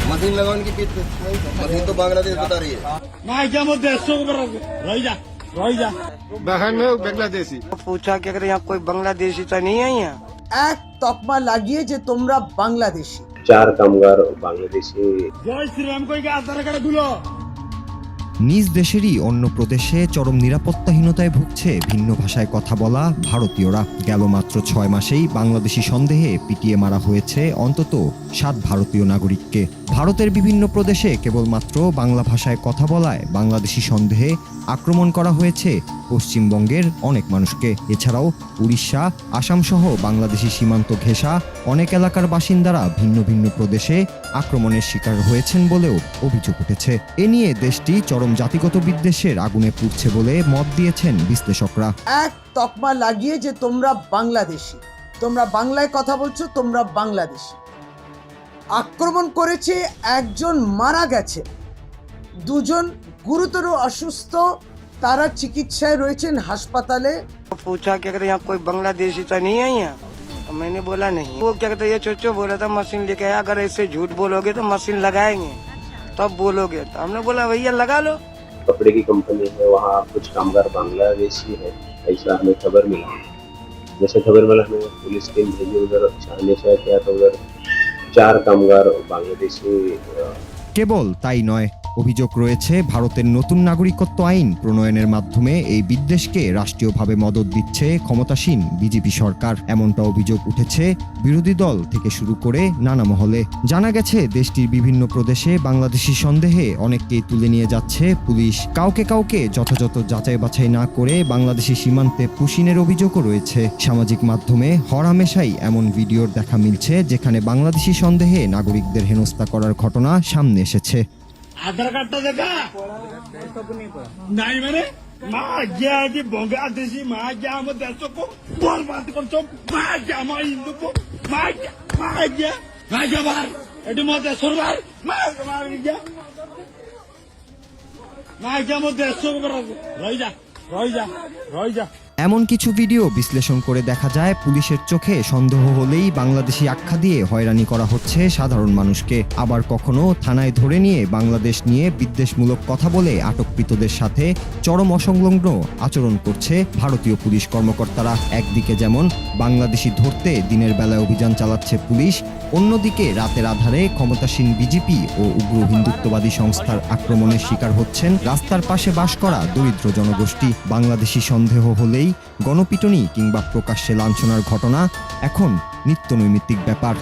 Machine लगाओ इनकी पीठ पे। मशीन तो बांग्लादेश बता रही है। बांग्लादेशी पूछा कि अगर यहाँ कोई बांग्लादेशी तो नहीं है यहाँ এক তকমা লাগিয়ে যে তোমরা বাংলাদেশি। 4 কামগার বাংলাদেশি। নিজ দেশেরই অন্য প্রদেশে চরম নিরাপত্তাহীনতায় ভুগছে ভিন্ন ভাষায় কথা বলা ভারতীয়রা। গেল মাত্র 6 মাসেই বাংলাদেশি সন্দেহে পিটিয়ে মারা হয়েছে অন্তত 7 ভারতীয় নাগরিককে। ভারতের বিভিন্ন প্রদেশে কেবলমাত্র বাংলা ভাষায় কথা বলায় বাংলাদেশি সন্দেহে আক্রমণ করা হয়েছে পশ্চিমবঙ্গের অনেক মানুষকে। এছাড়াও উড়িষ্যা, আসাম সহ বাংলাদেশি সীমান্ত ঘেঁষা অনেক এলাকার বাসিন্দারা ভিন্ন ভিন্ন প্রদেশে আক্রমণের শিকার হয়েছেন বলেও অভিযোগ উঠেছে। এ নিয়ে দেশটি চরম জাতিগত বিদ্বেষের আগুনে পুড়ছে বলে মত দিয়েছেন বিশ্লেষকরা। এক তকমা লাগিয়ে যে তোমরা বাংলাদেশি, তোমরা বাংলায় কথা বলছো, তোমরা বাংলাদেশি। আক্রমণ করেছে, একজন মারা গেছে, দুজন গুরুতর অসুস্থ, তারা চিকিৎসায় রয়েছেন হাসপাতালে। पूछा कि अगर यहाँ कोई बांग्लादेशी तो नहीं है यहाँ तो मैंने बोला नहीं। वो क्या कहते ये चोचो बोला था मशीन लेके आया, अगर ऐसे झूठ बोलोगे तो मशीन लगाएंगे तब बोलोगे। तो हमने बोला भैया लगा लो। कपड़े की कंपनी है, वहाँ कुछ कामगार बांग्लादेशी है, ऐसा हमें खबर मिला। जैसे खबर मिला हमें पुलिस टीम भेजी, उधर छानने से किया तो उधर 4 कामगार बांग्लादेशी। কেবল তাই নয়, অভিযোগ রয়েছে ভারতের নতুন নাগরিকত্ব আইন প্রণয়নের মাধ্যমে এই বিদ্বেষকে রাষ্ট্রীয়ভাবে মদদ দিচ্ছে ক্ষমতাসীন বিজেপি সরকার। এমনটা অভিযোগ উঠেছে বিরোধী দল থেকে শুরু করে নানা মহলে। জানা গেছে দেশটির বিভিন্ন প্রদেশে বাংলাদেশি সন্দেহে অনেককেই তুলে নিয়ে যাচ্ছে পুলিশ। কাউকে কাউকে যথাযথ যাচাই বাছাই না করে বাংলাদেশি সীমান্তে পুশিনের অভিযোগও রয়েছে। সামাজিক মাধ্যমে হরহামেশাই এমন ভিডিওর দেখা মিলছে যেখানে বাংলাদেশি সন্দেহে নাগরিকদের হেনস্থা করার ঘটনা সামনে এসেছে। আধার কার্ডটা দেখা নাই মানে মা গিয়া কি বাংলাদেশি মা গিয়া আমার দেশকে বরবাদ করছো, মা গিয়া আমার হিন্দুকে মা গিয়া বার এটি মধ্যে সরবার মা গিয়া আমার দেশকে রই যা। এমন কিছু ভিডিও বিশ্লেষণ করে দেখা যায় পুলিশের চোখে সন্দেহ হলেই বাংলাদেশি আখ্যা দিয়ে হয়রানি করা হচ্ছে সাধারণ মানুষকে। আবার কখনো থানায় ধরে নিয়ে বাংলাদেশ নিয়ে বিদ্বেষমূলক কথা বলে আটককৃতদের সাথে চরম অসংলগ্ন আচরণ করছে ভারতীয় পুলিশ কর্মকর্তারা। একদিকে যেমন বাংলাদেশি ধরতে দিনের বেলায় অভিযান চালাচ্ছে পুলিশ, অন্যদিকে রাতের আধারে ক্ষমতাসীন বিজেপি ও উগ্র হিন্দুত্ববাদী সংস্থার আক্রমণের শিকার হচ্ছেন রাস্তার পাশে বাস করা দরিদ্র জনগোষ্ঠী। বাংলাদেশি সন্দেহ হলেই গণপিটুনি কিংবা প্রকাশ্যে লাঞ্ছনার ঘটনা এখন নিত্যনৈমিত্তিক ব্যাপার।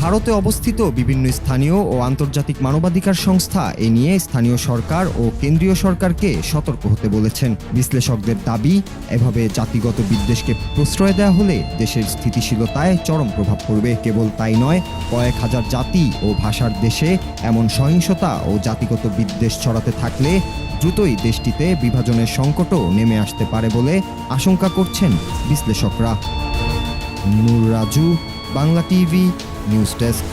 ভারতে অবস্থিত বিভিন্ন স্থানীয় ও আন্তর্জাতিক মানবাধিকার সংস্থা এ নিয়ে স্থানীয় সরকার ও কেন্দ্রীয় সরকারকে সতর্ক হতে বলেছেন। বিশ্লেষকদের দাবি, এভাবে জাতিগত বিদ্বেষকে প্রশ্রয় দেওয়া হলে দেশের স্থিতিশীলতায় চরম প্রভাব পড়বে। কেবল তাই নয়, কয়েক হাজার জাতি ও ভাষার দেশে এমন সহিংসতা ও জাতিগত বিদ্বেষ ছড়াতে থাকলে দ্রুতই দেশটিতে বিভাজনের সংকটও নেমে আসতে পারে বলে আশঙ্কা করছেন বিশ্লেষকরা। Noor Raju, Bangla TV news desk.